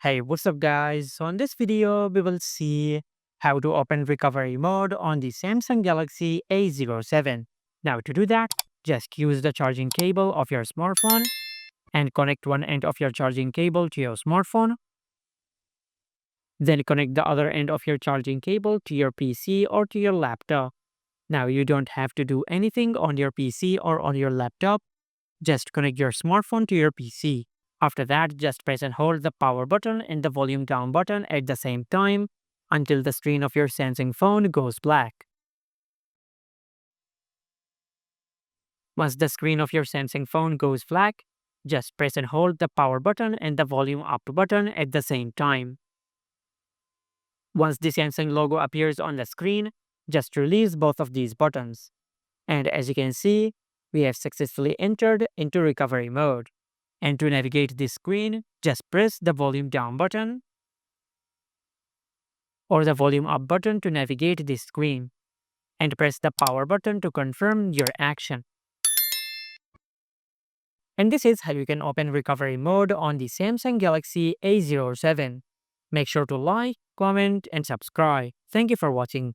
Hey, what's up guys? So in this video, we will see how to open recovery mode on the Samsung Galaxy A07. Now to do that, just use the charging cable of your smartphone and connect one end of your charging cable to your smartphone. Then connect the other end of your charging cable to your PC or to your laptop. Now you don't have to do anything on your PC or on your laptop. Just connect your smartphone to your PC. After that, just press and hold the power button and the volume down button at the same time until the screen of your Samsung phone goes black. Once the screen of your Samsung phone goes black, just press and hold the power button and the volume up button at the same time. Once the Samsung logo appears on the screen, just release both of these buttons. And as you can see, we have successfully entered into recovery mode. And to navigate this screen, just press the volume down button or the volume up button to navigate this screen, and press the power button to confirm your action. And this is how you can open recovery mode on the Samsung Galaxy A07. Make sure to like, comment, and subscribe. Thank you for watching.